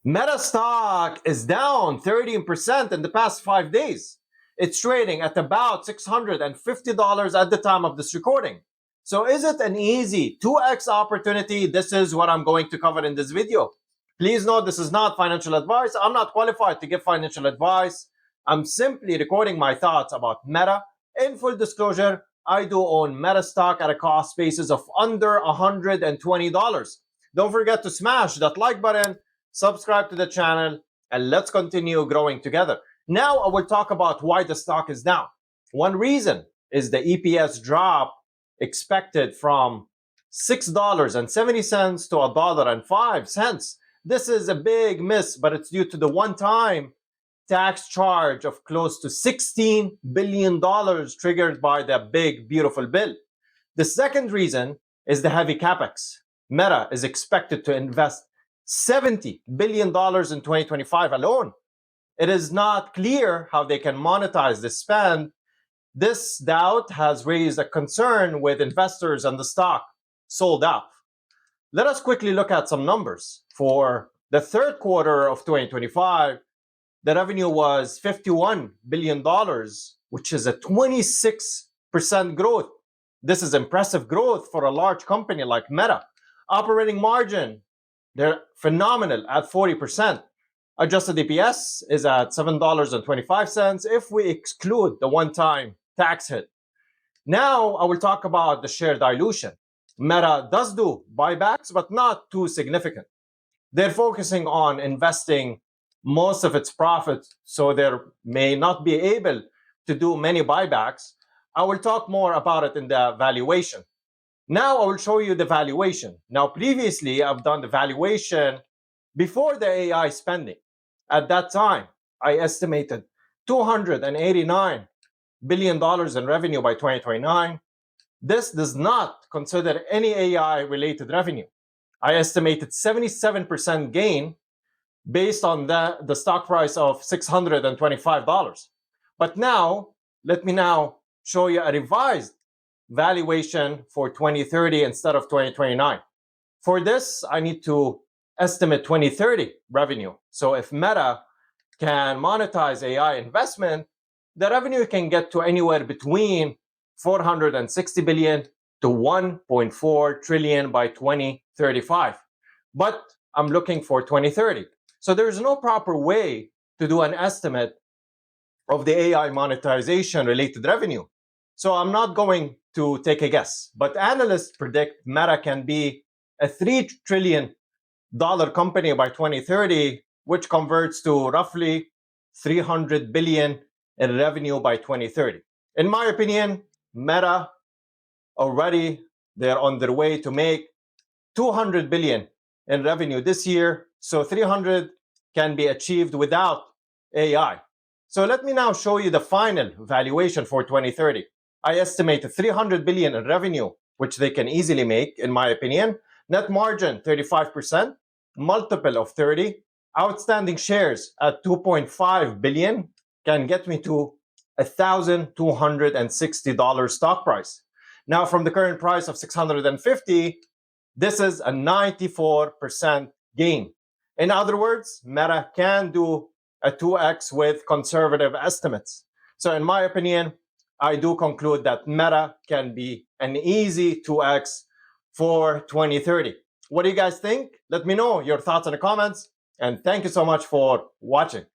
Meta stock is down 13% in the past 5 days. It's trading at about $650 at the time of this recording. So is it an easy 2x opportunity? This is what I'm going to cover in this video. Please note this is not financial advice. I'm not qualified to give financial advice. I'm simply recording my thoughts about Meta. In full disclosure, I do own Meta stock at a cost basis of under $120. Don't forget to smash that like button, subscribe to the channel, and let's continue growing together. Now I will talk about why the stock is down. One reason is the EPS drop expected from $6.70 to $1.05. This is a big miss, but it's due to the one-time tax charge of close to $16 billion triggered by the big, beautiful bill. The second reason is the heavy capex. Meta is expected to invest $70 billion in 2025 alone. It is not clear how they can monetize this spend. This doubt has raised a concern with investors, and the stock sold off. Let us quickly look at some numbers. For the third quarter of 2025, the revenue was $51 billion, which is a 26% growth. This is impressive growth for a large company like Meta. Operating margin, they're phenomenal at 40%. Adjusted EPS is at $7.25 if we exclude the one-time tax hit. Now I will talk about the share dilution. Meta does do buybacks, but not too significant. They're focusing on investing most of its profits, so they may not be able to do many buybacks. I will talk more about it in the valuation. Now I will show you the valuation. Now previously I've done the valuation before the AI spending. At that time, I estimated $289 billion in revenue by 2029. This does not consider any AI related revenue. I estimated 77% gain based on the stock price of $625. But now, let me now show you a revised valuation for 2030 instead of 2029. For this, I need to estimate 2030 revenue. So if Meta can monetize AI investment, the revenue can get to anywhere between $460 billion to $1.4 trillion by 2035. But I'm looking for 2030. So there's no proper way to do an estimate of the AI monetization related revenue. So I'm not going to take a guess, but analysts predict Meta can be a $3 trillion company by 2030, which converts to roughly $300 billion in revenue by 2030. In my opinion, Meta already, they're on their way to make $200 billion in revenue this year. So 300 can be achieved without AI. So let me now show you the final valuation for 2030. I estimate $300 billion in revenue, which they can easily make, in my opinion. Net margin, 35%, multiple of 30. Outstanding shares at 2.5 billion can get me to $1,260 stock price. Now, from the current price of 650, this is a 94% gain. In other words, Meta can do a 2x with conservative estimates. So in my opinion, I do conclude that Meta can be an easy 2x for 2030. What do you guys think? Let me know your thoughts in the comments, and thank you so much for watching.